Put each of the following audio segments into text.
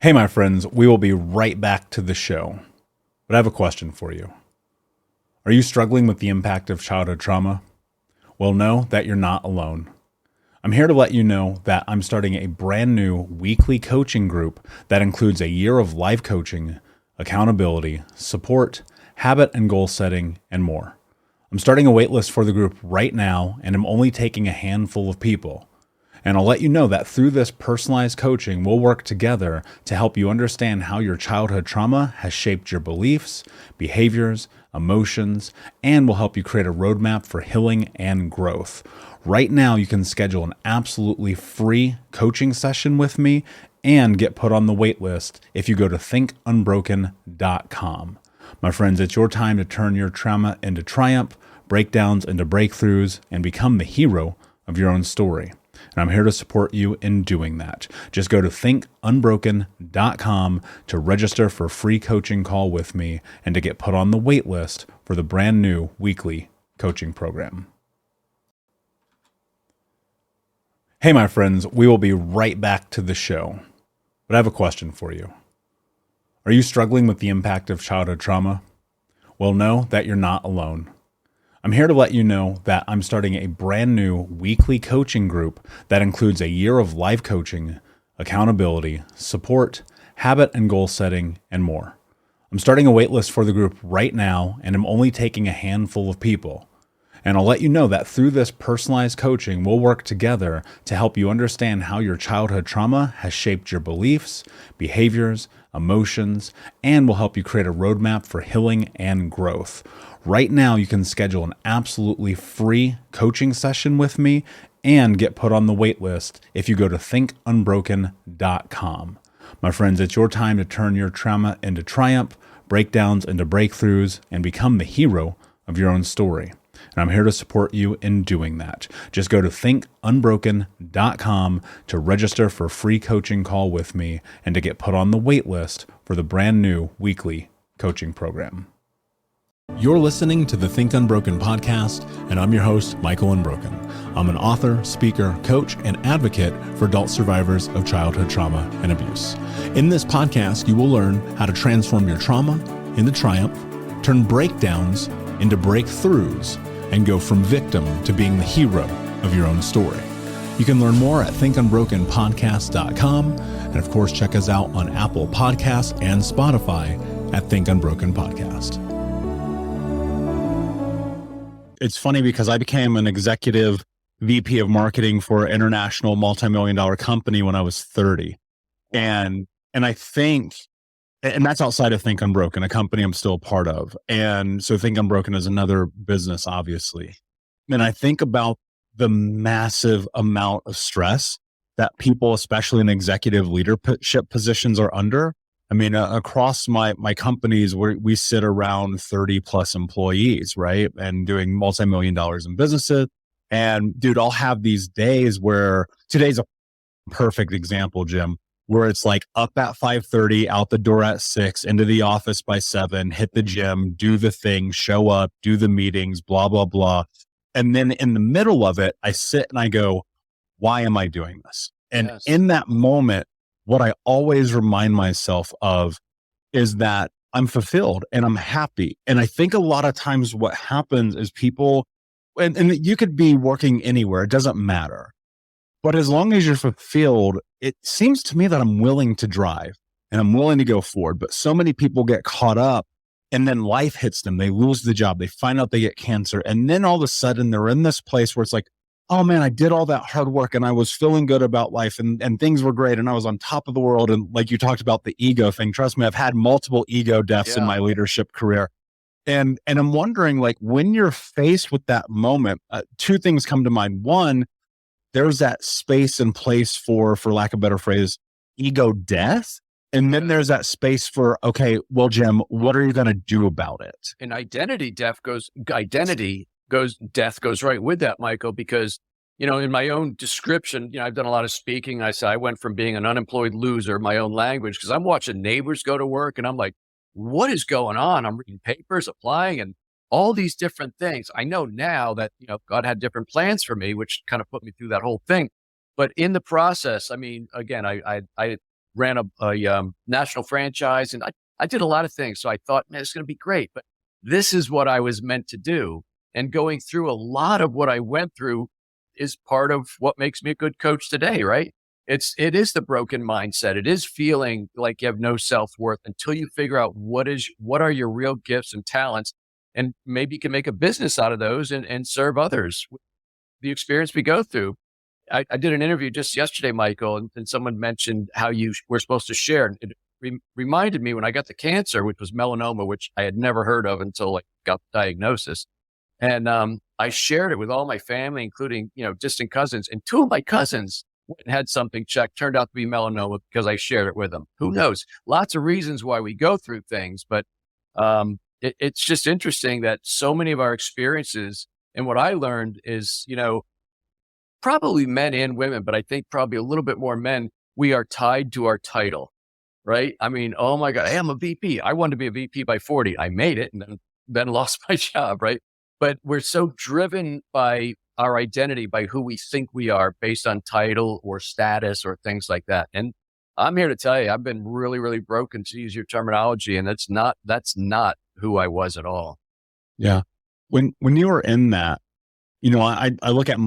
Hey, my friends, we will be right back to the show. But I have a question for you. Are you struggling with the impact of childhood trauma? Well, know that you're not alone. I'm here to let you know that I'm starting a brand new weekly coaching group that includes a year of live coaching, accountability, support, habit and goal setting, and more. I'm starting a waitlist for the group right now, and I'm only taking a handful of people. And I'll let you know that through this personalized coaching, we'll work together to help you understand how your childhood trauma has shaped your beliefs, behaviors, emotions, and will help you create a roadmap for healing and growth. Right now, you can schedule an absolutely free coaching session with me and get put on the wait list if you go to thinkunbroken.com. My friends, it's your time to turn your trauma into triumph, breakdowns into breakthroughs, and become the hero of your own story. And I'm here to support you in doing that. Just go to thinkunbroken.com to register for a free coaching call with me and to get put on the wait list for the brand new weekly coaching program. Hey, my friends, we will be right back to the show. But I have a question for you. Are you struggling with the impact of childhood trauma? Well, know that you're not alone. I'm here to let you know that I'm starting a brand new weekly coaching group that includes a year of live coaching, accountability, support, habit and goal setting, and more. I'm starting a waitlist for the group right now, and I'm only taking a handful of people. And I'll let you know that through this personalized coaching, we'll work together to help you understand how your childhood trauma has shaped your beliefs, behaviors, emotions, and will help you create a roadmap for healing and growth. Right now, you can schedule an absolutely free coaching session with me and get put on the wait list if you go to thinkunbroken.com. My friends, it's your time to turn your trauma into triumph, breakdowns into breakthroughs, and become the hero of your own story. And I'm here to support you in doing that. Just go to thinkunbroken.com to register for a free coaching call with me and to get put on the wait list for the brand new weekly coaching program. You're listening to the Think Unbroken podcast, and I'm your host, Michael Unbroken. I'm an author, speaker, coach, and advocate for adult survivors of childhood trauma and abuse. In this podcast, you will learn how to transform your trauma into triumph, turn breakdowns into breakthroughs, and go from victim to being the hero of your own story. You can learn more at thinkunbrokenpodcast.com, and of course, check us out on Apple Podcasts and Spotify at Think Unbroken Podcast. It's funny because I became an executive VP of marketing for an international multi-million-dollar company when I was 30. And I think, and that's outside of Think Unbroken, a company I'm still a part of. And so Think Unbroken is another business, obviously. And I think about the massive amount of stress that people, especially in executive leadership positions, are under. I mean, across my companies, we sit around 30 plus employees, right? And doing multi-million dollars in businesses. And dude, I'll have these days where today's a perfect example, Jim, where it's like up at 5:30, out the door at 6, into the office by 7, hit the gym, do the thing, show up, do the meetings, blah, blah, blah. And then in the middle of it, I sit and I go, why am I doing this? And Yes. in that moment, what I always remind myself of is that I'm fulfilled and I'm happy. And I think a lot of times what happens is people, and you could be working anywhere, it doesn't matter. But as long as you're fulfilled, it seems to me that I'm willing to drive and I'm willing to go forward. But so many people get caught up and then life hits them. They lose the job. They find out they get cancer. And then all of a sudden they're in this place where it's like, oh man, I did all that hard work and I was feeling good about life and things were great. And I was on top of the world. And like you talked about the ego thing, trust me, I've had multiple ego deaths in my leadership career. And I'm wondering, like, when you're faced with that moment, two things come to mind. One, there's that space and place for lack of a better phrase, ego death. And then there's that space for, okay, well, Jim, what are you going to do about it? And death goes right with that, Michael, because, in my own description, I've done a lot of speaking. I said, I went from being an unemployed loser, my own language, because I'm watching neighbors go to work and I'm like, what is going on? I'm reading papers, applying, and all these different things. I know now that, God had different plans for me, which kind of put me through that whole thing. But in the process, I mean, again, I ran a national franchise, and I did a lot of things. So I thought, man, it's going to be great, but this is what I was meant to do. And going through a lot of what I went through is part of what makes me a good coach today, right? It is the broken mindset. It is feeling like you have no self-worth until you figure out what are your real gifts and talents. And maybe you can make a business out of those and serve others. The experience we go through. I did an interview just yesterday, Michael, and someone mentioned how you were supposed to share. And it reminded me when I got the cancer, which was melanoma, which I had never heard of until I got the diagnosis. And I shared it with all my family, including, distant cousins. And two of my cousins had something checked, turned out to be melanoma because I shared it with them. Who knows? Lots of reasons why we go through things, but it's just interesting that so many of our experiences, and what I learned is, probably men and women, but I think probably a little bit more men, we are tied to our title, right? I mean, oh my God, hey, I'm a VP. I wanted to be a VP by 40. I made it and then lost my job, right? But we're so driven by our identity, by who we think we are based on title or status or things like that. And I'm here to tell you, I've been really, really broken, to use your terminology. And that's not who I was at all. Yeah. When you were in that, I look at,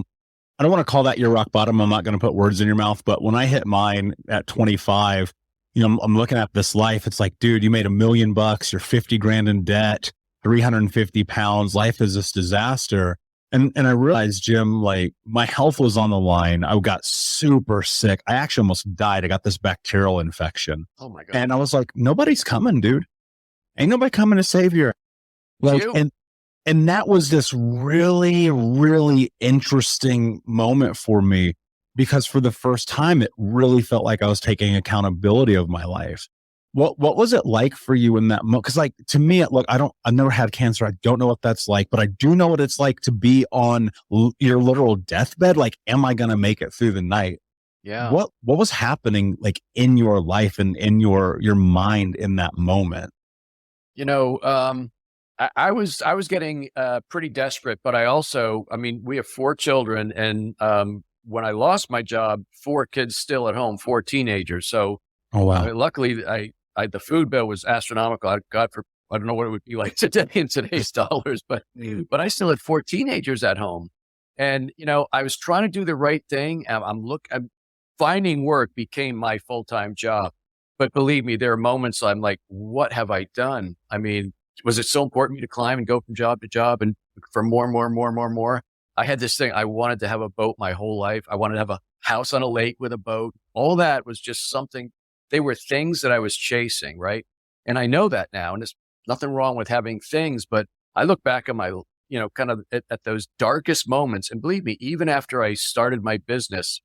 I don't want to call that your rock bottom. I'm not going to put words in your mouth, but when I hit mine at 25, I'm looking at this life. It's like, dude, you made $1 million, you're 50 grand in debt, 350 pounds. Life is this disaster. And I realized, Jim, like my health was on the line. I got super sick. I actually almost died. I got this bacterial infection. Oh my God. And I was like, nobody's coming, dude. Ain't nobody coming to save you. Like, and that was this really, really interesting moment for me, because for the first time, it really felt like I was taking accountability of my life. What was it like for you in that moment? Because like, to me, I've never had cancer. I don't know what that's like, but I do know what it's like to be on your literal deathbed. Like, am I going to make it through the night? Yeah. What was happening like in your life and in your mind in that moment? I was getting pretty desperate, but we have 4 children, and when I lost my job, 4 kids still at home, 4 teenagers. So, oh wow, luckily, the food bill was astronomical. I don't know what it would be like today in today's dollars, but I still had 4 teenagers at home, and I was trying to do the right thing. I'm finding work became my full-time job, but believe me, there are moments I'm like, what have I done? I mean, was it so important for me to climb and go from job to job and for more? I had this thing. I wanted to have a boat my whole life. I wanted to have a house on a lake with a boat. All that was just something. They were things that I was chasing, right? And I know that now, and there's nothing wrong with having things, but I look back at my, kind of at those darkest moments. And believe me, even after I started my business,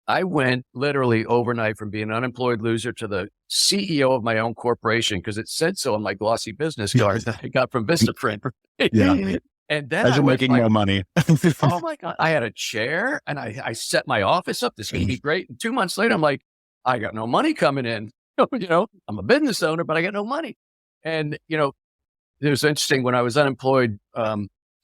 I went literally overnight from being an unemployed loser to the CEO of my own corporation, because it said so on my glossy business card that I got from Vistaprint. Yeah. And then as you're making more money. Oh my God. I had a chair and I set my office up. This would be great. And 2 months later, I'm like, I got no money coming in. I'm a business owner, but I got no money. And, it was interesting when I was unemployed.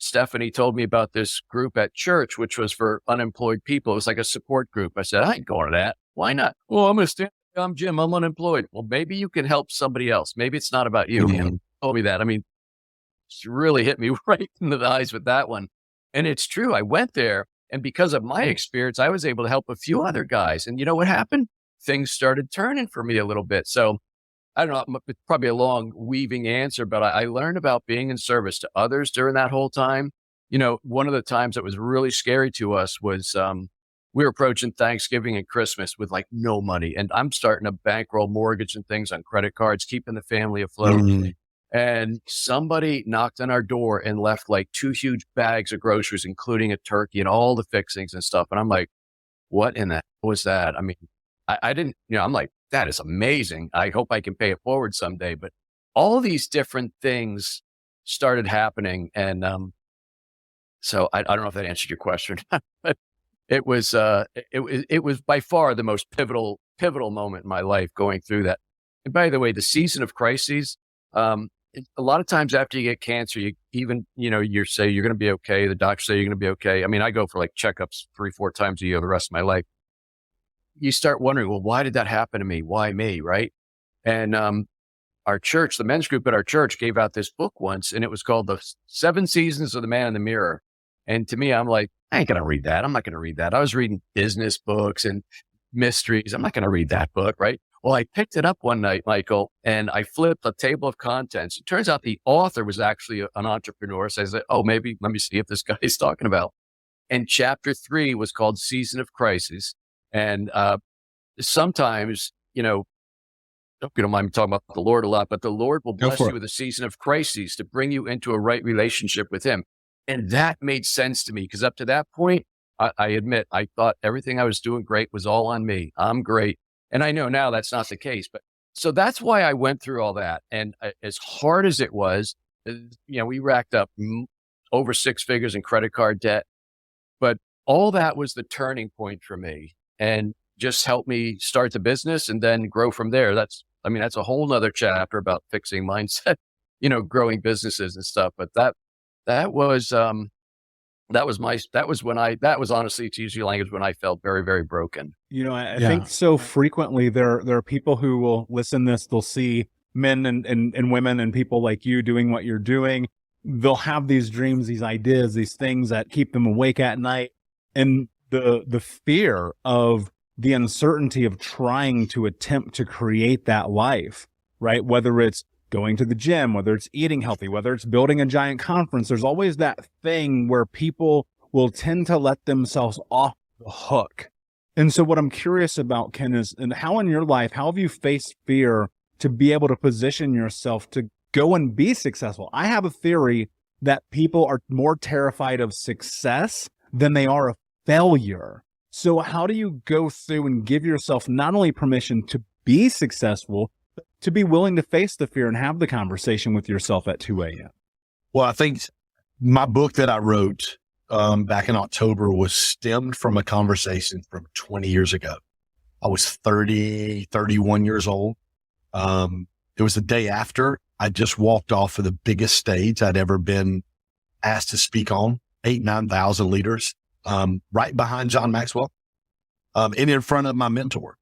Stephanie told me about this group at church, which was for unemployed people. It was like a support group. I said, I ain't going to that. Why not? Well, I'm Jim. I'm unemployed. Well, maybe you can help somebody else. Maybe it's not about you. Mm-hmm. And told me that. I mean, it's really hit me right in the eyes with that one. And it's true. I went there, and because of my experience, I was able to help a few other guys. And you know what happened? Things started turning for me a little bit. So I don't know, it's probably a long weaving answer, but I learned about being in service to others during that whole time. One of the times that was really scary to us was we were approaching Thanksgiving and Christmas with like no money. And I'm starting to bankroll mortgage and things on credit cards, keeping the family afloat. Mm-hmm. And somebody knocked on our door and left like 2 huge bags of groceries, including a turkey and all the fixings and stuff. And I'm like, what in the hell was that? I mean, I didn't, I'm like, that is amazing. I hope I can pay it forward someday. But all these different things started happening. And so I don't know if that answered your question, but it was by far the most pivotal moment in my life, going through that. And by the way, the season of crises, a lot of times after you get cancer, you say you're going to be okay. The doctors say you're going to be okay. I mean, I go for like checkups 3-4 times a year the rest of my life. you start wondering, well, why did that happen to me? Why me? Right. And, our church, the men's group at our church gave out this book once, and it was called The 7 Seasons of the Man in the Mirror. And to me, I'm like, I ain't going to read that. I'm not going to read that. I was reading business books and mysteries. I'm not going to read that book. Right. Well, I picked it up one night, Michael, and I flipped a table of contents. It turns out the author was actually an entrepreneur. So I said, oh, maybe let me see if this guy is talking about. And chapter 3 was called Season of Crisis. And sometimes, hope you don't mind me talking about the Lord a lot, but the Lord will bless you with a season of crises to bring you into a right relationship with him. And that made sense to me because up to that point, I admit, I thought everything I was doing great was all on me. I'm great. And I know now that's not the case. But so that's why I went through all that. And as hard as it was, we racked up over 6 figures in credit card debt. But all that was the turning point for me and just helped me start the business and then grow from there. That's a whole nother chapter about fixing mindset, growing businesses and stuff. But that was honestly, to use your language, when I felt very, very broken. I think so frequently there are people who will listen to this, they'll see men and women and people like you doing what you're doing. They'll have these dreams, these ideas, these things that keep them awake at night. And the fear of the uncertainty of trying to attempt to create that life, right? Whether it's going to the gym, whether it's eating healthy, whether it's building a giant conference, there's always that thing where people will tend to let themselves off the hook. And so what I'm curious about, Ken, is and how in your life, how have you faced fear to be able to position yourself to go and be successful? I have a theory that people are more terrified of success than they are of failure. So how do you go through and give yourself not only permission to be successful, but to be willing to face the fear and have the conversation with yourself at 2 a.m.? Well, I think my book that I wrote back in October was stemmed from a conversation from 20 years ago. I was 31 years old. It was the day after I just walked off of the biggest stage I'd ever been asked to speak on, 9,000 leaders. Right behind John Maxwell, and in front of my mentor.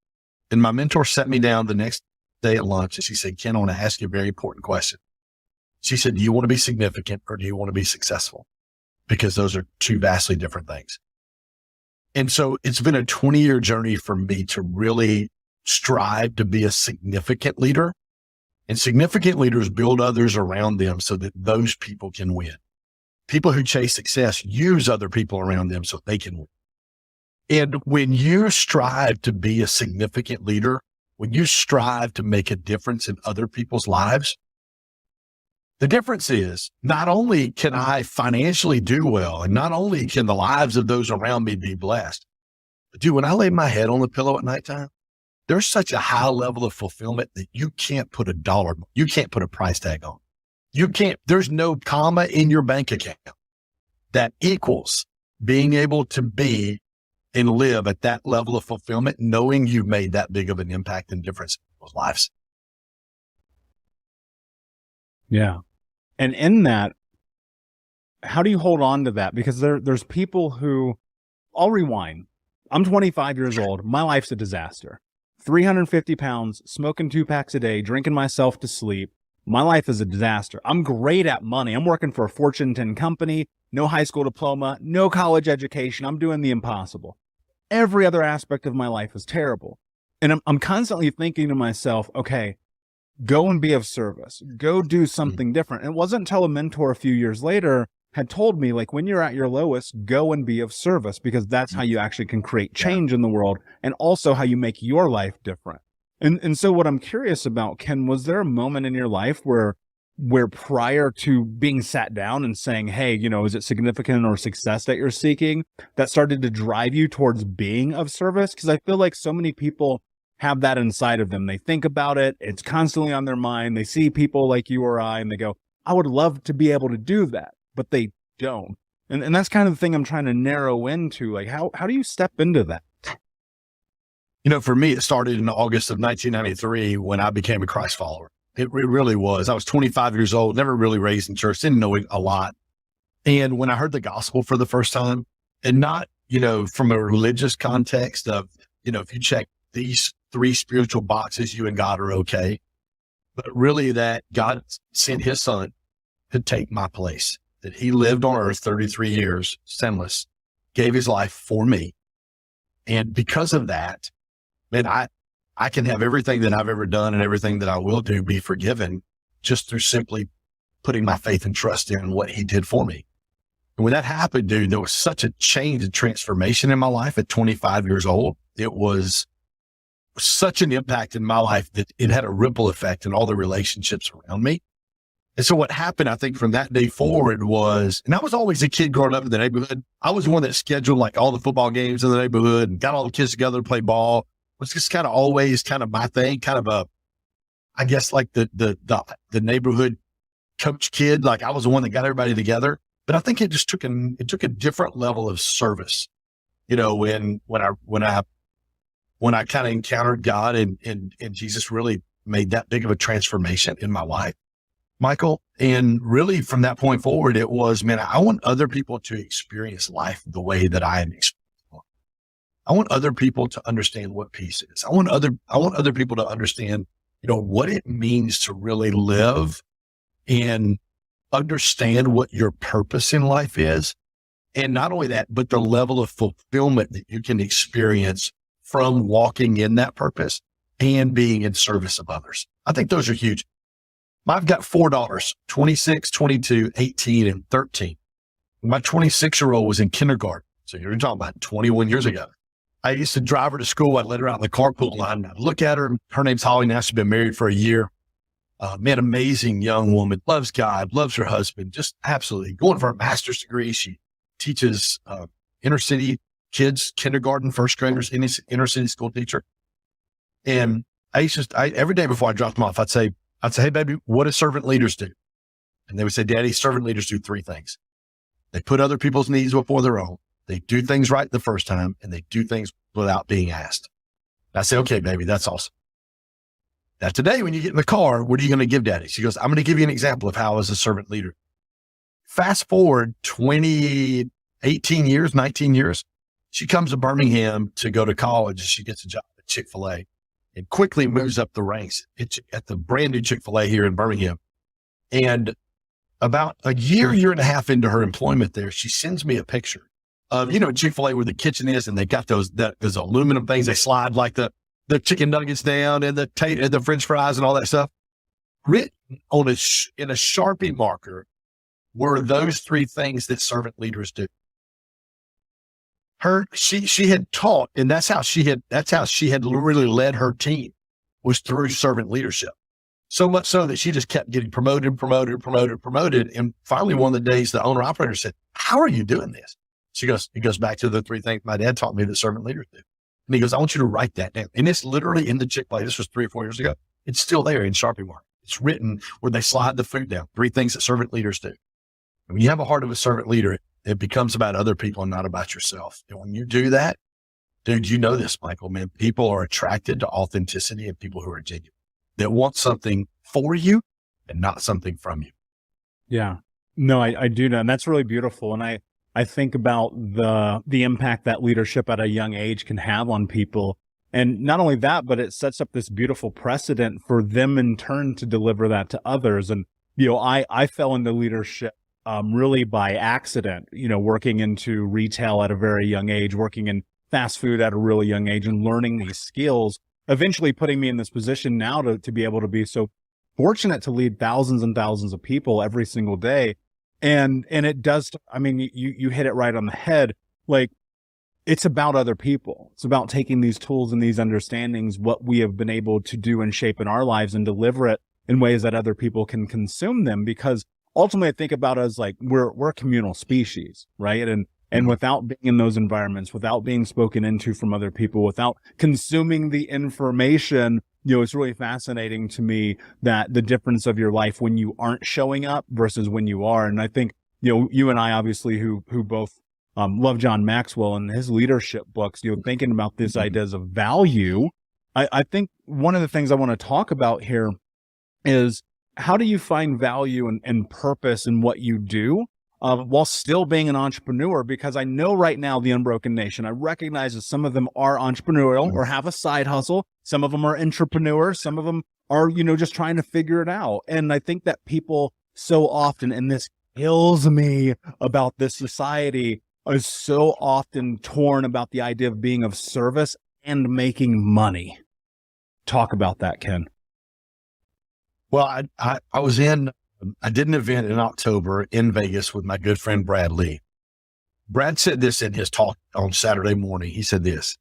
And my mentor sat me down the next day at lunch and she said, Ken, I want to ask you a very important question. She said, do you want to be significant or do you want to be successful? Because those are 2 vastly different things. And so it's been a 20-year journey for me to really strive to be a significant leader. And significant leaders build others around them so that those people can win. People who chase success use other people around them so they can win. And when you strive to be a significant leader, when you strive to make a difference in other people's lives, the difference is not only can I financially do well, and not only can the lives of those around me be blessed, but dude, when I lay my head on the pillow at nighttime, there's such a high level of fulfillment that you can't put a price tag on. There's no comma in your bank account that equals being able to be and live at that level of fulfillment, knowing you've made that big of an impact and difference in people's lives. Yeah. And in that, how do you hold on to that? Because there's people who, I'll rewind. I'm 25 years old. My life's a disaster. 350 pounds, smoking 2 packs a day, drinking myself to sleep. My life is a disaster. I'm great at money. I'm working for a Fortune 10 company, no high school diploma, no college education. I'm doing the impossible. Every other aspect of my life is terrible. And I'm constantly thinking to myself, okay, go and be of service. Go do something different. And it wasn't until a mentor a few years later had told me, like, when you're at your lowest, go and be of service, because that's how you actually can create change in the world and also how you make your life different. And so what I'm curious about, Ken, was there a moment in your life where prior to being sat down and saying, hey, is it significant or success that you're seeking, that started to drive you towards being of service? Because I feel like so many people have that inside of them. They think about it. It's constantly on their mind. They see people like you or I, and they go, I would love to be able to do that, but they don't. And that's kind of the thing I'm trying to narrow into. Like, how do you step into that? For me, it started in August of 1993 when I became a Christ follower. It really was. I was 25 years old, never really raised in church, didn't know a lot. And when I heard the gospel for the first time, and not, from a religious context of, if you check these 3 spiritual boxes, you and God are okay. But really that God sent his son to take my place, that he lived on earth 33 years, sinless, gave his life for me. And because of that, man, I can have everything that I've ever done and everything that I will do be forgiven just through simply putting my faith and trust in what he did for me. And when that happened, dude, there was such a change and transformation in my life at 25 years old. It was such an impact in my life that it had a ripple effect in all the relationships around me. And so what happened, I think, from that day forward was, and I was always a kid growing up in the neighborhood. I was one that scheduled like all the football games in the neighborhood and got all the kids together to play ball. It was just kind of always kind of my thing, kind of I guess like the neighborhood coach kid. Like I was the one that got everybody together. But I think it just took a different level of service, when I kind of encountered God and Jesus really made that big of a transformation in my life, Michael. And really from that point forward, it was, man, I want other people to experience life the way that I am experiencing. I want other people to understand what peace is. I want other people to understand, what it means to really live and understand what your purpose in life is. And not only that, but the level of fulfillment that you can experience from walking in that purpose and being in service of others. I think those are huge. I've got 4 daughters, 26, 22, 18, and 13. My 26-year-old was in kindergarten. So you're talking about 21 years ago. I used to drive her to school. I'd let her out in the carpool line. I'd look at her. Her name's Holly. Now she's been married for a year. Man, amazing young woman, loves God, loves her husband, just absolutely going for a master's degree. She teaches inner city kids, kindergarten, first graders, inner city school teacher. And every day before I dropped them off, I'd say, hey, baby, what do servant leaders do? And they would say, Daddy, servant leaders do 3 things. They put other people's needs before their own. They do things right the first time, and they do things without being asked. And I say, okay, baby, that's awesome. Now today, when you get in the car, what are you going to give Daddy? She goes, I'm going to give you an example of how I was a servant leader. Fast forward 18 years, 19 years. She comes to Birmingham to go to college. She gets a job at Chick-fil-A and quickly moves up the ranks at the brand new Chick-fil-A here in Birmingham. And about a year and a half into her employment there, she sends me a picture of, Chick-fil-A where the kitchen is, and they got those aluminum things. They slide like the chicken nuggets down and the French fries and all that stuff. Written on in a Sharpie marker were those 3 things that servant leaders do. She had taught, and that's how she had really led her team, was through servant leadership. So much so that she just kept getting promoted. And finally, one of the days, the owner operator said, how are you doing this? It goes back to the 3 things my dad taught me that servant leaders do. And he goes, I want you to write that down. And it's literally in the Chick-fil-A. This was 3 or 4 years ago. It's still there in Sharpie mark. It's written where they slide the food down. 3 things that servant leaders do. And when you have a heart of a servant leader, it becomes about other people and not about yourself. And when you do that, dude, you know this, Michael, man, people are attracted to authenticity and people who are genuine, that want something for you and not something from you. Yeah, no, I do know. And that's really beautiful. And I think about the impact that leadership at a young age can have on people. And not only that, but it sets up this beautiful precedent for them in turn to deliver that to others. And, I fell into leadership really by accident, working into retail at a very young age, working in fast food at a really young age and learning these skills, eventually putting me in this position now to be able to be so fortunate to lead thousands and thousands of people every single day. And it does, you hit it right on the head. Like, it's about other people. It's about taking these tools and these understandings, what we have been able to do and shape in our lives, and deliver it in ways that other people can consume them. Because ultimately I think about it as like, we're a communal species, right? And without being in those environments, without being spoken into from other people, without consuming the information, it's really fascinating to me that the difference of your life when you aren't showing up versus when you are. And I think, you and I obviously who both love John Maxwell and his leadership books, thinking about these ideas of value. I think one of the things I want to talk about here is, how do you find value and purpose in what you do? while still being an entrepreneur, because I know right now the Unbroken Nation, I recognize that some of them are entrepreneurial or have a side hustle. Some of them are entrepreneurs. Some of them are, just trying to figure it out. And I think that people so often, and this kills me about this society, are so often torn about the idea of being of service and making money. Talk about that, Ken. Well, I did an event in October in Vegas with my good friend, Brad Lee. Brad said this in his talk on Saturday morning. He said this.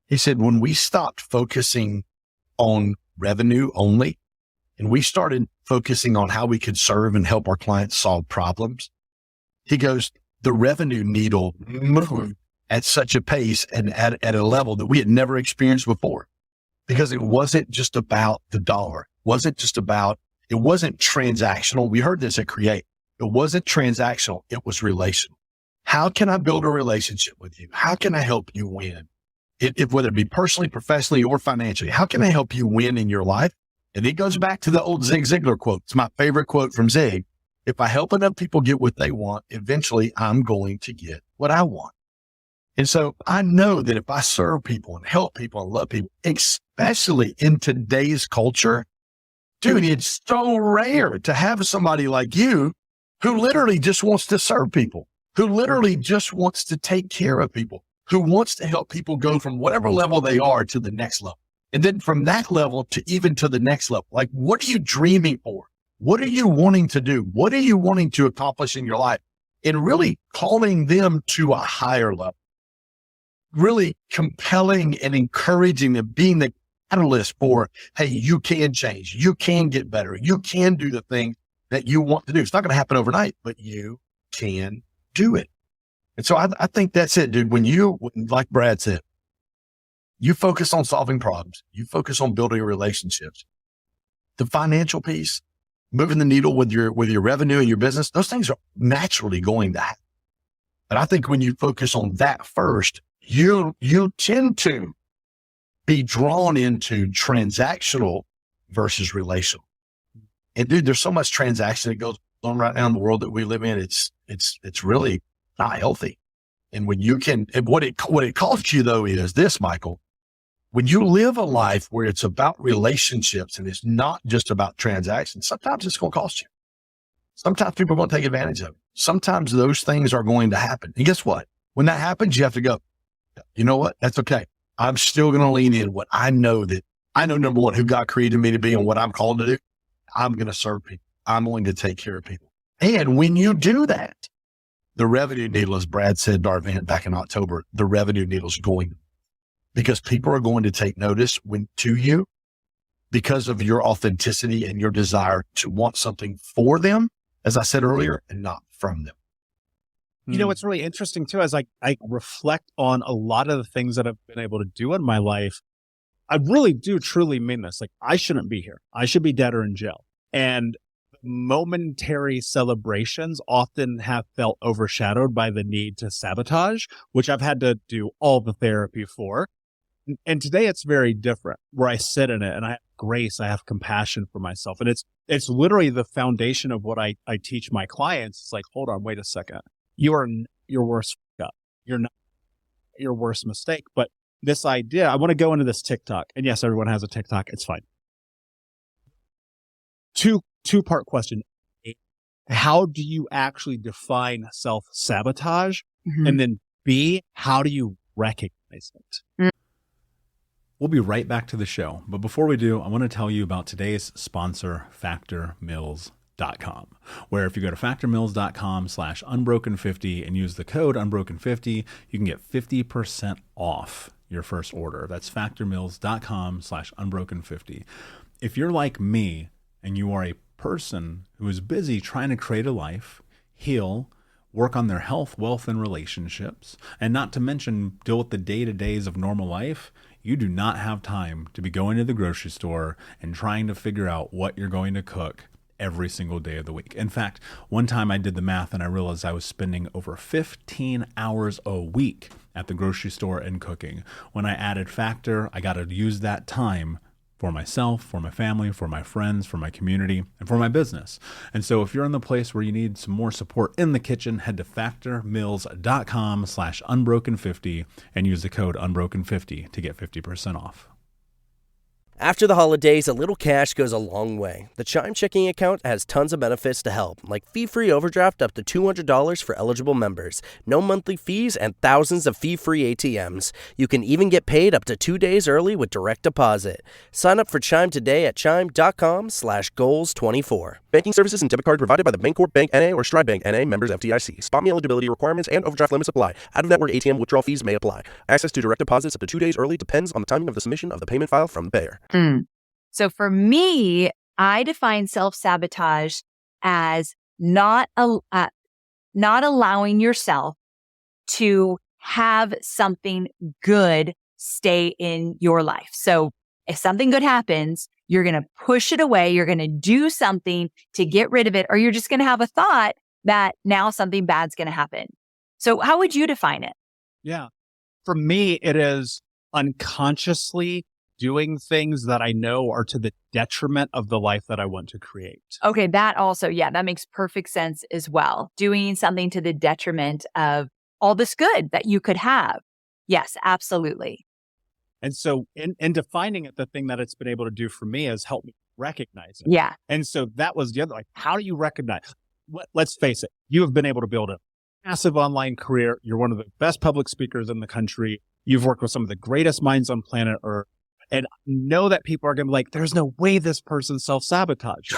He said, when we stopped focusing on revenue only, and we started focusing on how we could serve and help our clients solve problems, he goes, the revenue needle moved at such a pace and at a level that we had never experienced before, because it wasn't just about the dollar. It wasn't transactional. We heard this at Create. It wasn't transactional. It was relational. How can I build a relationship with you? How can I help you win? Whether it be personally, professionally, or financially, how can I help you win in your life? And it goes back to the old Zig Ziglar quote. It's my favorite quote from Zig. If I help enough people get what they want, eventually I'm going to get what I want. And so I know that if I serve people and help people and love people, especially in today's culture, dude, it's so rare to have somebody like you who literally just wants to serve people, who literally just wants to take care of people, who wants to help people go from whatever level they are to the next level. And then from that level to even to the next level. Like, what are you dreaming for? What are you wanting to do? What are you wanting to accomplish in your life? And really calling them to a higher level, really compelling and encouraging them, being the catalyst for, hey, you can change, you can get better, you can do the thing that you want to do. It's not going to happen overnight, but you can do it. And so I think that's it, dude. When like Brad said, you focus on solving problems, you focus on building relationships, the financial piece, moving the needle with your revenue and your business, those things are naturally going to happen. But I think when you focus on that first, you tend to be drawn into transactional versus relational. And dude, there's so much transaction that goes on right now in the world that we live in. It's really not healthy. And when you can, and what it costs you though is this, Michael, when you live a life where it's about relationships and it's not just about transactions, sometimes it's going to cost you. Sometimes people are going to take advantage of it. Sometimes those things are going to happen. And guess what? When that happens, you have to go, you know what? That's okay. I'm still going to lean in what I know number one, who God created me to be and what I'm called to do. I'm going to serve people. I'm going to take care of people. And when you do that, the revenue needle, as Brad said at our event back in October, the revenue needle is going, because people are going to take notice to you because of your authenticity and your desire to want something for them, as I said earlier, and not from them. You know, what's really interesting too, as I reflect on a lot of the things that I've been able to do in my life, I really do truly mean this. Like, I shouldn't be here. I should be dead or in jail. And momentary celebrations often have felt overshadowed by the need to sabotage, which I've had to do all the therapy for. And today it's very different, where I sit in it and I have grace, I have compassion for myself. And it's literally the foundation of what I teach my clients. It's like, hold on, wait a second. You are your worst up. You're not your worst mistake. But this idea, I want to go into this TikTok. And yes, everyone has a TikTok. It's fine. Two-part question. How do you actually define self-sabotage? Mm-hmm. And then B, how do you recognize it? Mm-hmm. We'll be right back to the show. But before we do, I want to tell you about today's sponsor, FactorMills.com, where if you go to factormills.com/unbroken50 and use the code unbroken50, you can get 50% off your first order. That's factormills.com/unbroken50. If you're like me and you are a person who is busy trying to create a life, heal, work on their health, wealth, and relationships, and not to mention deal with the day-to-days of normal life, you do not have time to be going to the grocery store and trying to figure out what you're going to cook every single day of the week. In fact, one time I did the math and I realized I was spending over 15 hours a week at the grocery store and cooking. When I added Factor, I got to use that time for myself, for my family, for my friends, for my community, and for my business. And so if you're in the place where you need some more support in the kitchen, head to factormeals.com/unbroken50 and use the code unbroken50 to get 50% off. After the holidays, a little cash goes a long way. The Chime checking account has tons of benefits to help, like fee-free overdraft up to $200 for eligible members, no monthly fees, and thousands of fee-free ATMs. You can even get paid up to 2 days early with direct deposit. Sign up for Chime today at chime.com/goals24. Banking services and debit card provided by the Bancorp Bank N.A. or Stride Bank N.A. members FDIC. Spot me eligibility requirements and overdraft limits apply. Out-of-network ATM withdrawal fees may apply. Access to direct deposits up to 2 days early depends on the timing of the submission of the payment file from the payer. So for me, I define self-sabotage as not allowing yourself to have something good stay in your life. So if something good happens, you're going to push it away. You're going to do something to get rid of it, or you're just going to have a thought that now something bad's going to happen. So how would you define it? Yeah. For me, it is unconsciously doing things that I know are to the detriment of the life that I want to create. Okay, that also, that makes perfect sense as well. Doing something to the detriment of all this good that you could have. Yes, absolutely. And so in defining it, the thing that it's been able to do for me is help me recognize it. Yeah. And so that was the other, like, how do you recognize? Let's face it, you have been able to build a massive online career. You're one of the best public speakers in the country. You've worked with some of the greatest minds on planet Earth. And know that people are going to be like, there's no way this person self-sabotage.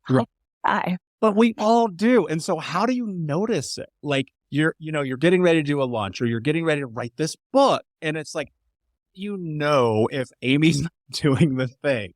Right. But we all do. And so how do you notice it? Like you're getting ready to do a launch or you're getting ready to write this book. And it's like, if Amy's not doing the thing.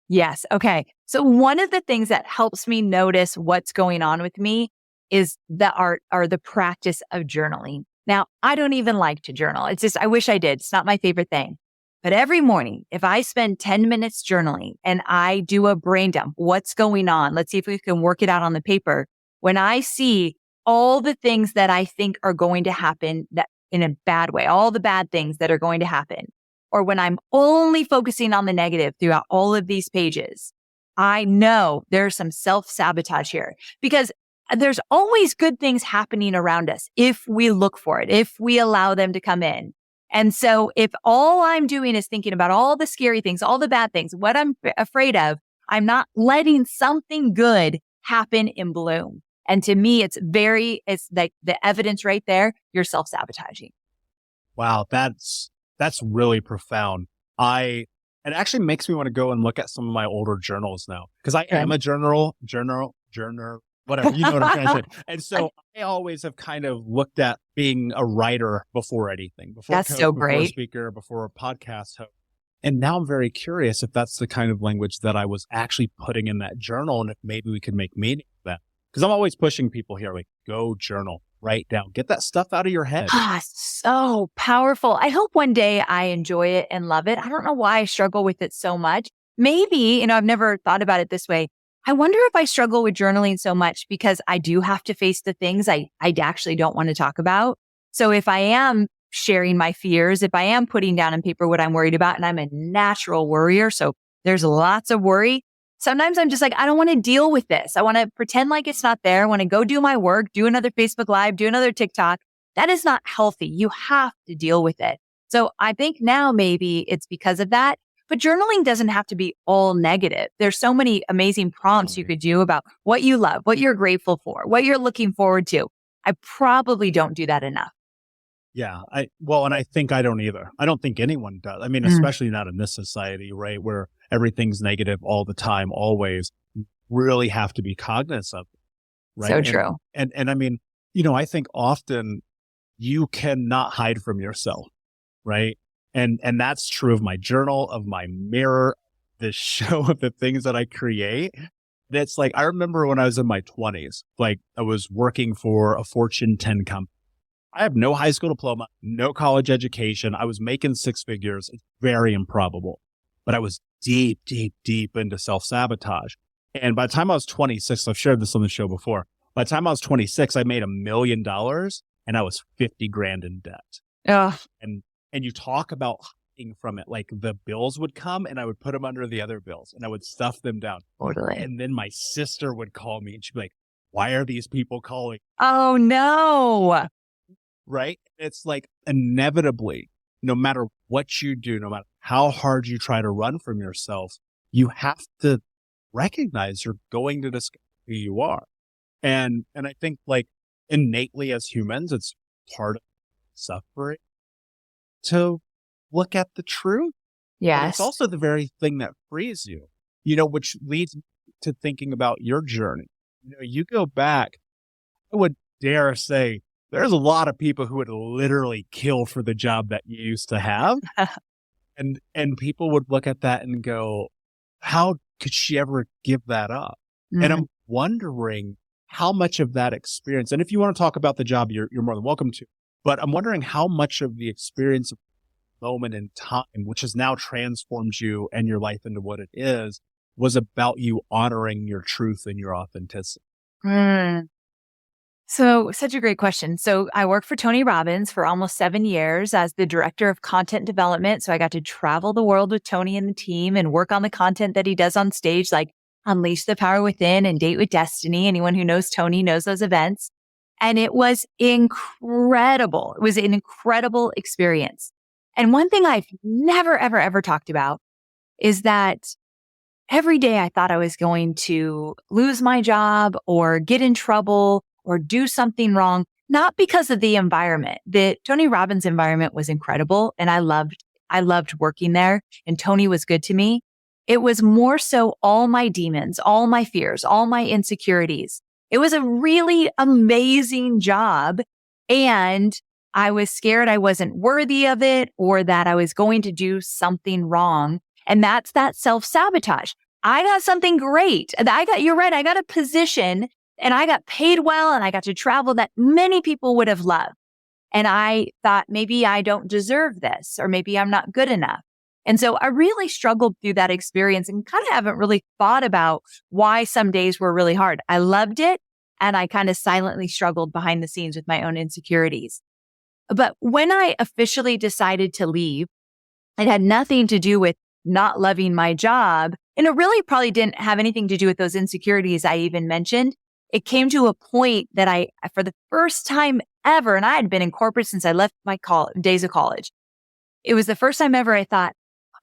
Yes. Okay. So one of the things that helps me notice what's going on with me is the art or the practice of journaling. Now, I don't even like to journal. It's just, I wish I did. It's not my favorite thing. But every morning, if I spend 10 minutes journaling and I do a brain dump, what's going on? Let's see if we can work it out on the paper. When I see all the things that I think are going to happen that in a bad way, all the bad things that are going to happen, or when I'm only focusing on the negative throughout all of these pages, I know there's some self-sabotage here because there's always good things happening around us if we look for it, if we allow them to come in. And so if all I'm doing is thinking about all the scary things, all the bad things, what I'm afraid of, I'm not letting something good happen in bloom. And to me, it's like the evidence right there, you're self-sabotaging. Wow, that's really profound. It actually makes me want to go and look at some of my older journals now because I am a journaler, whatever, you know what I'm trying to say. And so I always have kind of looked at being a writer before anything, before That's coach, so before great. speaker, before a podcast host. And now I'm very curious if that's the kind of language that I was actually putting in that journal and if maybe we could make meaning of that. Because I'm always pushing people here, like, go journal, write down, get that stuff out of your head. So powerful. I hope one day I enjoy it and love it. I don't know why I struggle with it so much. Maybe, I've never thought about it this way. I wonder if I struggle with journaling so much because I do have to face the things I actually don't want to talk about. So if I am sharing my fears, if I am putting down on paper what I'm worried about, and I'm a natural worrier, so there's lots of worry, sometimes I'm just like, I don't want to deal with this. I want to pretend like it's not there. I want to go do my work, do another Facebook Live, do another TikTok. That is not healthy. You have to deal with it. So I think now maybe it's because of that. But journaling doesn't have to be all negative. There's so many amazing prompts you could do about what you love, what you're grateful for, what you're looking forward to. I probably don't do that enough. Yeah. And I think I don't either. I don't think anyone does. I mean, especially not in this society, right? Where everything's negative all the time, always. You really have to be cognizant of it, right? So true. And I mean, I think often you cannot hide from yourself, right? And that's true of my journal, of my mirror, the show, of the things that I create. That's like, I remember when I was in my 20s, like I was working for a Fortune 10 company. I have no high school diploma, no college education. I was making six figures. It's very improbable, but I was deep, deep, deep into self-sabotage. And by the time I was 26, I've shared this on the show before. By the time I was 26, I made $1 million and I was 50 grand in debt. Ugh. And you talk about from it. Like the bills would come and I would put them under the other bills and I would stuff them down. Totally. And then my sister would call me and she'd be like, why are these people calling? Oh no. Right? It's like inevitably, no matter what you do, no matter how hard you try to run from yourself, you have to recognize you're going to discover who you are. And I think like innately as humans, it's part of suffering to look at the truth. But Yes. it's also the very thing that frees you, which leads me to thinking about your journey. You go back, I would dare say there's a lot of people who would literally kill for the job that you used to have. and people would look at that and go, how could she ever give that up? And I'm wondering how much of that experience, and if you want to talk about the job, you're more than welcome to, but I'm wondering how much of the experience of the moment in time, which has now transformed you and your life into what it is, was about you honoring your truth and your authenticity. So such a great question. So I worked for Tony Robbins for almost 7 years as the director of content development. So I got to travel the world with Tony and the team and work on the content that he does on stage, like Unleash the Power Within and Date with Destiny. Anyone who knows Tony knows those events. And it was incredible. It was an incredible experience. And one thing I've never, ever, ever talked about is that every day I thought I was going to lose my job or get in trouble or do something wrong, not because of the environment. The Tony Robbins environment was incredible and I loved working there and Tony was good to me. It was more so all my demons, all my fears, all my insecurities. It was a really amazing job and I was scared I wasn't worthy of it or that I was going to do something wrong. And that's that self-sabotage. I got something great. You're right. I got a position and I got paid well and I got to travel that many people would have loved. And I thought maybe I don't deserve this or maybe I'm not good enough. And so I really struggled through that experience and kind of haven't really thought about why some days were really hard. I loved it and I kind of silently struggled behind the scenes with my own insecurities. But when I officially decided to leave, it had nothing to do with not loving my job. And it really probably didn't have anything to do with those insecurities I even mentioned. It came to a point that for the first time ever, and I had been in corporate since I left my days of college. It was the first time ever I thought,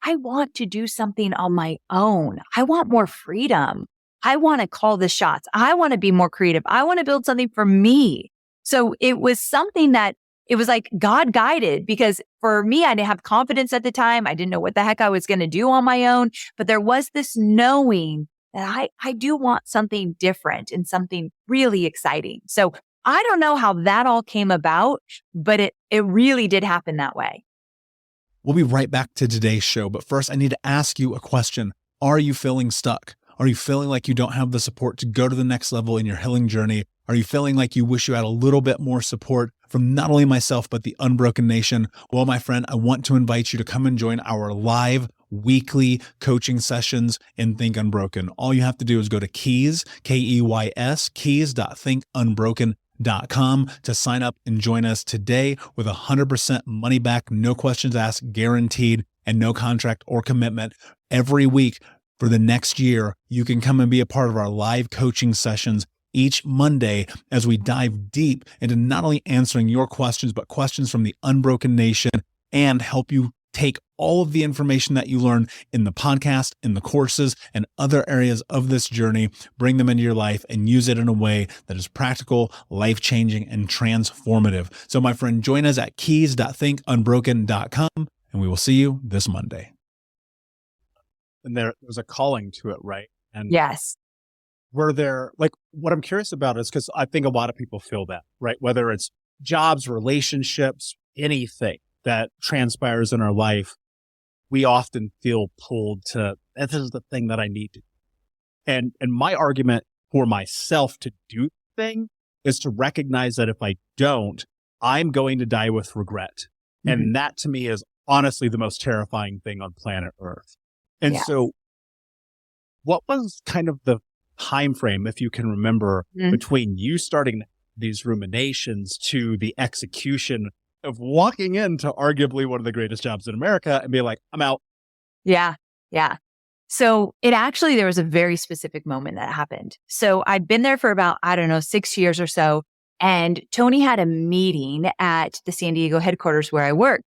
I want to do something on my own. I want more freedom. I want to call the shots. I want to be more creative. I want to build something for me. So it was something that it was like God guided because for me, I didn't have confidence at the time. I didn't know what the heck I was going to do on my own, but there was this knowing that I do want something different and something really exciting. So I don't know how that all came about, but it really did happen that way. We'll be right back to today's show. But first, I need to ask you a question. Are you feeling stuck? Are you feeling like you don't have the support to go to the next level in your healing journey? Are you feeling like you wish you had a little bit more support from not only myself, but the Unbroken Nation? Well, my friend, I want to invite you to come and join our live weekly coaching sessions in Think Unbroken. All you have to do is go to Keys, Keys, keys.thinkunbroken.com to sign up and join us today with 100% money back, no questions asked, guaranteed, and no contract or commitment. Every week for the next year, you can come and be a part of our live coaching sessions each Monday as we dive deep into not only answering your questions, but questions from the Unbroken Nation and help you take all of the information that you learn in the podcast, in the courses, and other areas of this journey, bring them into your life and use it in a way that is practical, life-changing, and transformative. So my friend, join us at keys.thinkunbroken.com, and we will see you this Monday. And there's a calling to it, right? And Yes. were there, like, what I'm curious about is because I think a lot of people feel that, right? Whether it's jobs, relationships, anything that transpires in our life, we often feel pulled to, this is the thing that I need to do. And my argument for myself to do the thing is to recognize that if I don't, I'm going to die with regret. Mm-hmm. And that to me is honestly the most terrifying thing on planet Earth. And so what was kind of the time frame, if you can remember, between you starting these ruminations to the execution of walking into arguably one of the greatest jobs in America and being like, I'm out. Yeah. Yeah. So there was a very specific moment that happened. So I'd been there for about, 6 years or so. And Tony had a meeting at the San Diego headquarters where I work.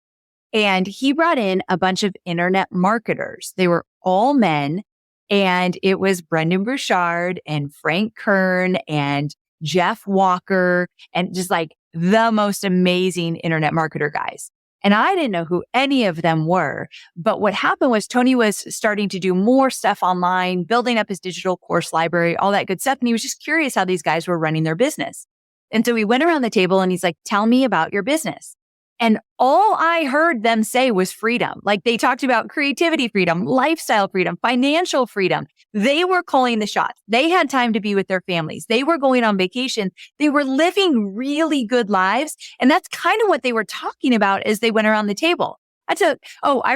And he brought in a bunch of internet marketers. They were all men. And it was Brendan Burchard and Frank Kern and Jeff Walker and just like the most amazing internet marketer guys. And I didn't know who any of them were. But what happened was Tony was starting to do more stuff online, building up his digital course library, all that good stuff. And he was just curious how these guys were running their business. And so we went around the table and he's like, tell me about your business. And all I heard them say was freedom. Like they talked about creativity freedom, lifestyle freedom, financial freedom. They were calling the shots. They had time to be with their families. They were going on vacation. They were living really good lives. And that's kind of what they were talking about as they went around the table. I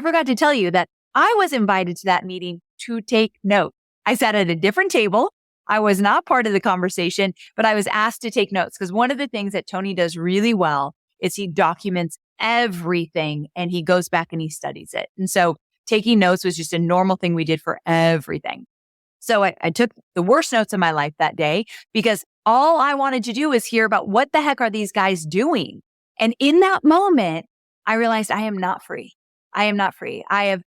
forgot to tell you that I was invited to that meeting to take notes. I sat at a different table. I was not part of the conversation, but I was asked to take notes because one of the things that Tony does really well is he documents everything and he goes back and he studies it. And so taking notes was just a normal thing we did for everything. So I took the worst notes of my life that day because all I wanted to do was hear about what the heck are these guys doing. And in that moment, I realized I am not free. I am not free. I have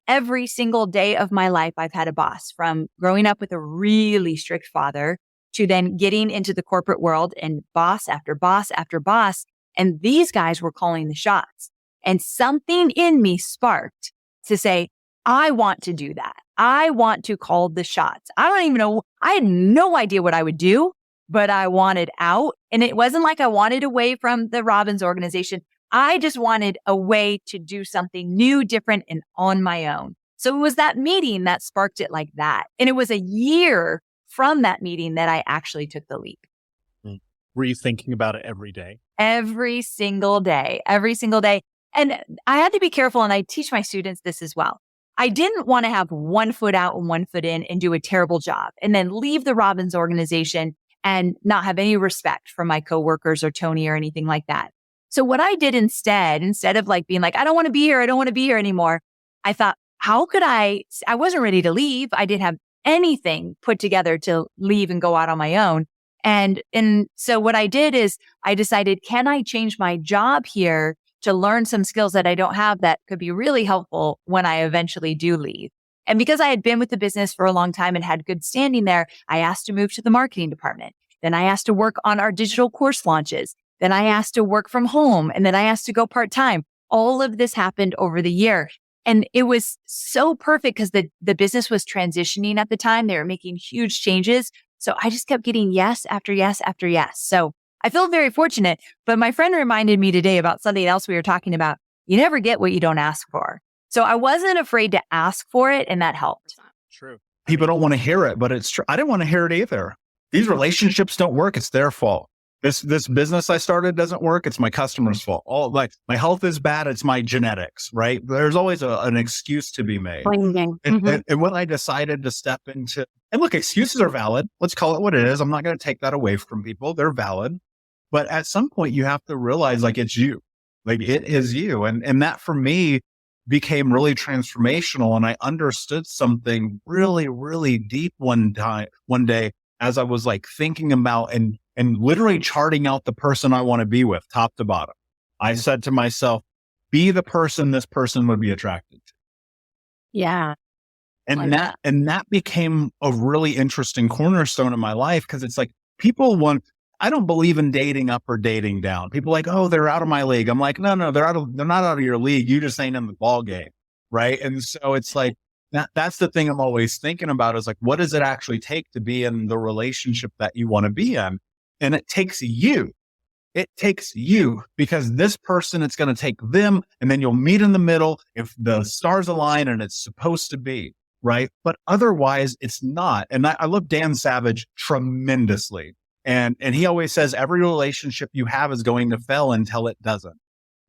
every single day of my life, I've had a boss, from growing up with a really strict father to then getting into the corporate world and boss after boss after boss. And these guys were calling the shots. And something in me sparked to say, I want to do that. I want to call the shots. I don't even know. I had no idea what I would do, but I wanted out. And it wasn't like I wanted away from the Robbins organization. I just wanted a way to do something new, different, and on my own. So it was that meeting that sparked it like that. And it was a year from that meeting that I actually took the leap. Were you thinking about it every day? Every single day. And I had to be careful, and I teach my students this as well. I didn't want to have one foot out and one foot in and do a terrible job and then leave the Robbins organization and not have any respect for my coworkers or Tony or anything like that. So what I did instead of like being like, I don't want to be here anymore, I thought, how could I wasn't ready to leave. I didn't have anything put together to leave and go out on my own. And so what I did is I decided, can I change my job here to learn some skills that I don't have that could be really helpful when I eventually do leave? And because I had been with the business for a long time and had good standing there, I asked to move to the marketing department. Then I asked to work on our digital course launches. Then I asked to work from home. And then I asked to go part-time. All of this happened over the year. And it was so perfect because the business was transitioning at the time. They were making huge changes. So I just kept getting yes after yes after yes. So I feel very fortunate. But my friend reminded me today about something else we were talking about. You never get what you don't ask for. So I wasn't afraid to ask for it, and that helped. True. People don't want to hear it, but it's true. I didn't want to hear it either. These relationships don't work. It's their fault. This business I started doesn't work. It's my customer's fault. Like my health is bad. It's my genetics, right? There's always an excuse to be made. And when I decided to step into, and look, excuses are valid. Let's call it what it is. I'm not going to take that away from people. They're valid. But at some point you have to realize like it's you, like it is you. And that for me became really transformational. And I understood something really, really deep one day as I was like thinking about and literally charting out the person I want to be with, top to bottom. I said to myself, be the person this person would be attracted to. Yeah. And that became a really interesting cornerstone in my life because it's like I don't believe in dating up or dating down. People are like, oh, they're out of my league. I'm like, no, they're not out of your league. You just ain't in the ball game. Right. And so it's like, that's the thing I'm always thinking about is like, what does it actually take to be in the relationship that you want to be in? And it takes you. It takes you because this person, it's going to take them and then you'll meet in the middle if the stars align and it's supposed to be, right? But otherwise it's not. And I love Dan Savage tremendously. And he always says every relationship you have is going to fail until it doesn't.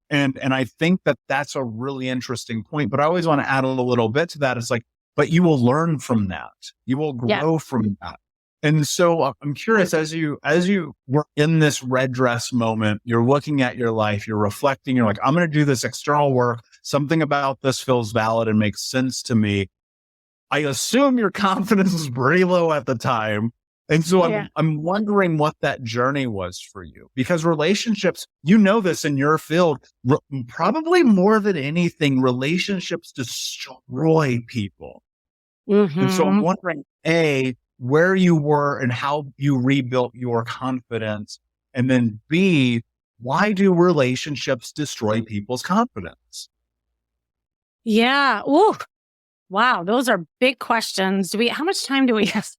And I think that that's a really interesting point, but I always want to add a little bit to that. It's like, but you will learn from that. You will grow from that. And so I'm curious, as you were in this red dress moment, you're looking at your life, you're reflecting, you're like, I'm going to do this external work. Something about this feels valid and makes sense to me. I assume your confidence was pretty low at the time. And so I'm wondering what that journey was for you, because relationships, you know this in your field, probably more than anything, relationships destroy people. Mm-hmm. And so I'm wondering, A, where you were and how you rebuilt your confidence. And then B, why do relationships destroy people's confidence? Yeah. Ooh. Wow. Those are big questions. How much time do we have?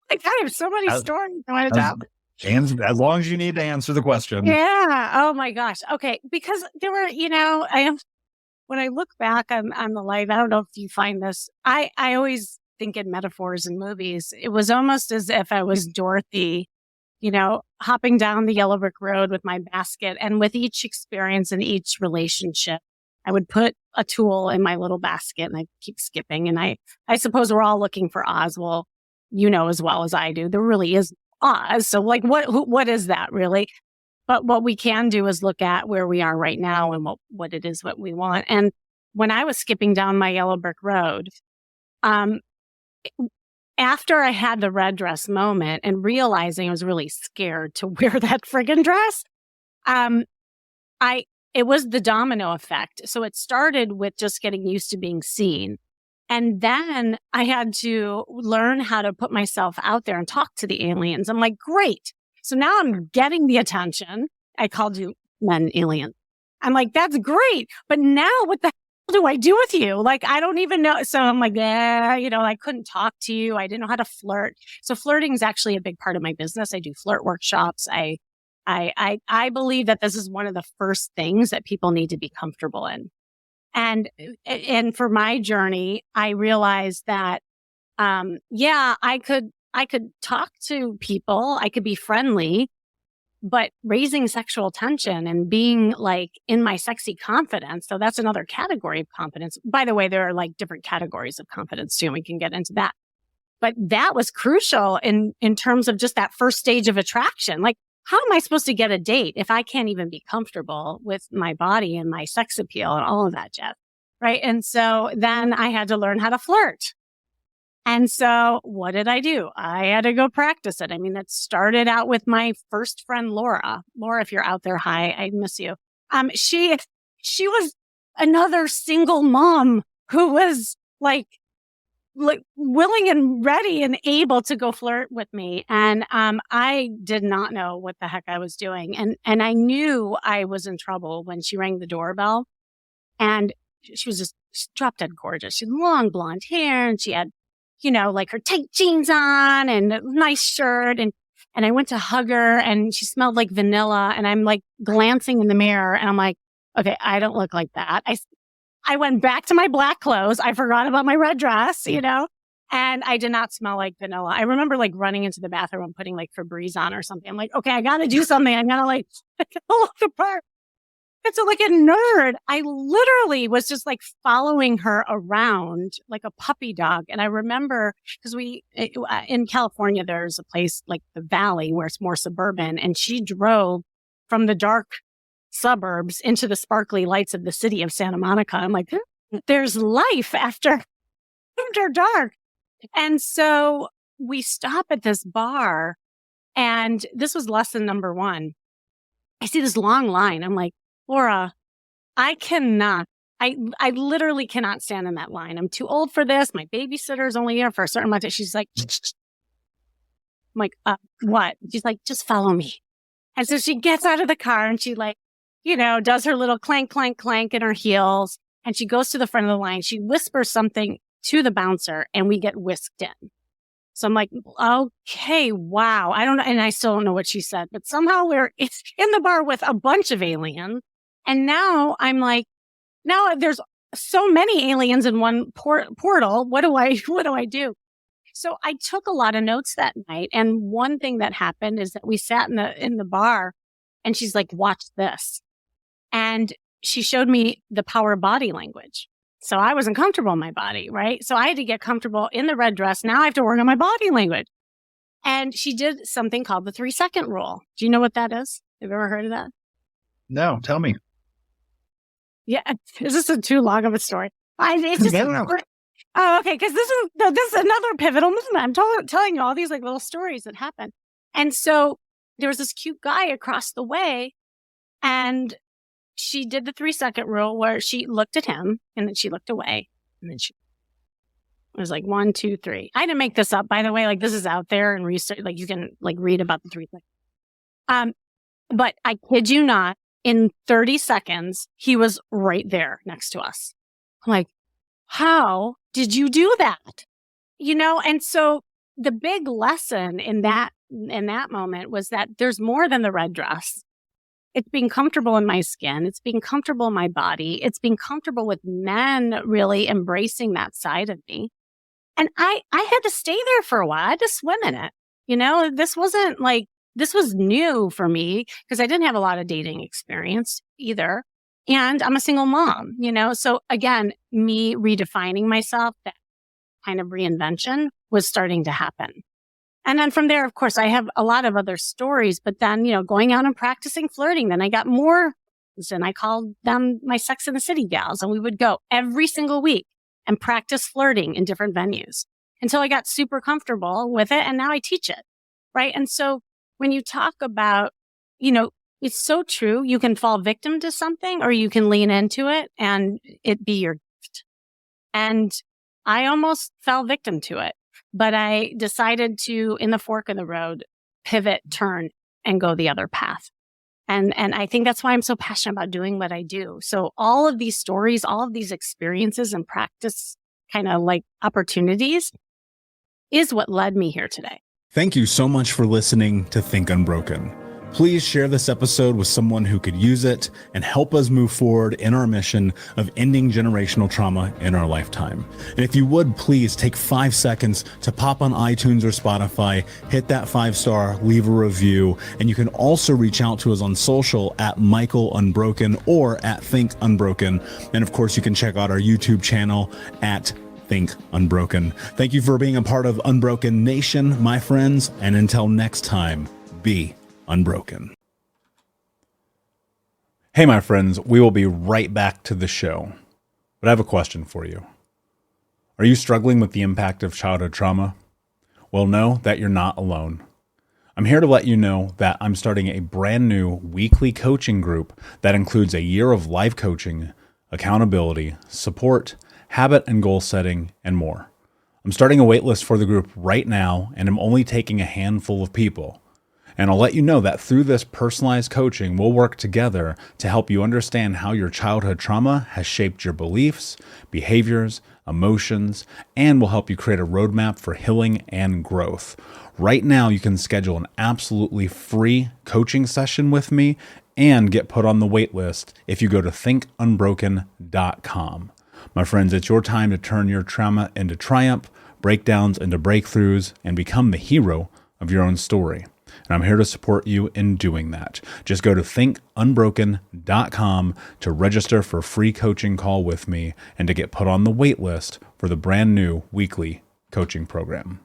Like, I have so many stories I want to tell. And as long as you need to answer the question. Yeah. Oh my gosh. Okay. Because there were, when I look back on the life, I don't know if you find this, I always think in metaphors and movies. It was almost as if I was Dorothy, hopping down the yellow brick road with my basket. And with each experience and each relationship, I would put a tool in my little basket and I keep skipping. And I suppose we're all looking for Oz. Well, as well as I do, there really is Oz. So like, what is that really? But what we can do is look at where we are right now and what it is, what we want. And when I was skipping down my yellow brick road, after I had the red dress moment and realizing I was really scared to wear that friggin' dress, it was the domino effect. So it started with just getting used to being seen. And then I had to learn how to put myself out there and talk to the aliens. I'm like, great. So now I'm getting the attention. I called you men aliens. I'm like, that's great. But now what the hell do I do with you? Like, I don't even know. So I'm like, I couldn't talk to you. I didn't know how to flirt. So flirting is actually a big part of my business. I do flirt workshops. I believe that this is one of the first things that people need to be comfortable in. And for my journey, I realized that, I could talk to people, I could be friendly, but raising sexual tension and being like in my sexy confidence. So that's another category of confidence. By the way, there are like different categories of confidence too. And we can get into that. But that was crucial in terms of just that first stage of attraction. Like, how am I supposed to get a date if I can't even be comfortable with my body and my sex appeal and all of that jazz? Right. And so then I had to learn how to flirt. And so what did I do? I had to go practice it. I mean, it started out with my first friend, Laura. Laura, if you're out there, hi, I miss you. She was another single mom who was like willing and ready and able to go flirt with me. And I did not know what the heck I was doing. And I knew I was in trouble when she rang the doorbell. And she was just drop dead gorgeous. She had long blonde hair and she had, like her tight jeans on and a nice shirt. And I went to hug her and she smelled like vanilla. And I'm like glancing in the mirror and I'm like, okay, I don't look like that. I went back to my black clothes. I forgot about my red dress, and I did not smell like vanilla. I remember like running into the bathroom and putting like Febreze on or something. I'm like, okay, I got to do something. I'm going to like look apart. And so like a nerd, I literally was just like following her around like a puppy dog. And I remember because in California, there's a place like the Valley where it's more suburban. And she drove from the dark suburbs into the sparkly lights of the city of Santa Monica. I'm like, there's life after dark. And so we stop at this bar and this was lesson number one. I see this long line. I'm like, Laura, I literally cannot stand in that line. I'm too old for this. My babysitter's only here for a certain amount of time. She's like, I'm like, what? She's like, just follow me. And so she gets out of the car and she like, does her little clank, clank, clank in her heels. And she goes to the front of the line. She whispers something to the bouncer and we get whisked in. So I'm like, okay, wow. I don't know. And I still don't know what she said, but somehow it's in the bar with a bunch of aliens. And now I'm like, now there's so many aliens in one portal. What do I do? So I took a lot of notes that night. And one thing that happened is that we sat in the bar and she's like, watch this. And she showed me the power of body language. So I wasn't comfortable in my body, right? So I had to get comfortable in the red dress. Now I have to work on my body language. And she did something called the 3-second rule. Do you know what that is? Have you ever heard of that? No, tell me. Yeah. Is this too long of a story? It's just, oh, okay. Because this is another pivotal movement. I'm telling you all these like little stories that happen. And so there was this cute guy across the way, and she did the 3-second rule where she looked at him and then she looked away, and then it was like 1, 2, 3. I didn't make this up, by the way. Like, this is out there and research. Like, you can like read about the 3 seconds. But I kid you not, in 30 seconds, he was right there next to us. I'm like, how did you do that? And so the big lesson in that moment was that there's more than the red dress. It's being comfortable in my skin. It's being comfortable in my body. It's being comfortable with men really embracing that side of me. And I had to stay there for a while. I had to swim in it. This was new for me because I didn't have a lot of dating experience either. And I'm a single mom, So again, me redefining myself, that kind of reinvention was starting to happen. And then from there, of course, I have a lot of other stories, but then, going out and practicing flirting, then I got more, and I called them my Sex and the City gals, and we would go every single week and practice flirting in different venues until I got super comfortable with it. And now I teach it. Right. And so when you talk about, it's so true. You can fall victim to something or you can lean into it and it be your gift. And I almost fell victim to it, but I decided to, in the fork of the road, pivot, turn, and go the other path. And I think that's why I'm so passionate about doing what I do. So all of these stories, all of these experiences and practice kind of like opportunities is what led me here today. Thank you so much for listening to Think Unbroken. Please share this episode with someone who could use it and help us move forward in our mission of ending generational trauma in our lifetime. And if you would, please take 5 seconds to pop on iTunes or Spotify, hit that 5-star, leave a review, and you can also reach out to us on social at Michael Unbroken or at Think Unbroken. And of course, you can check out our YouTube channel at Think Unbroken. Thank you for being a part of Unbroken Nation, my friends, and until next time, be unbroken. Hey, my friends, we will be right back to the show, but I have a question for you. Are you struggling with the impact of childhood trauma? Well, know that you're not alone. I'm here to let you know that I'm starting a brand new weekly coaching group that includes a year of live coaching, accountability, support, habit and goal setting, and more. I'm starting a waitlist for the group right now, and I'm only taking a handful of people. And I'll let you know that through this personalized coaching, we'll work together to help you understand how your childhood trauma has shaped your beliefs, behaviors, emotions, and will help you create a roadmap for healing and growth. Right now, you can schedule an absolutely free coaching session with me and get put on the wait list if you go to thinkunbroken.com. My friends, it's your time to turn your trauma into triumph, breakdowns into breakthroughs, and become the hero of your own story. And I'm here to support you in doing that. Just go to thinkunbroken.com to register for a free coaching call with me and to get put on the wait list for the brand new weekly coaching program.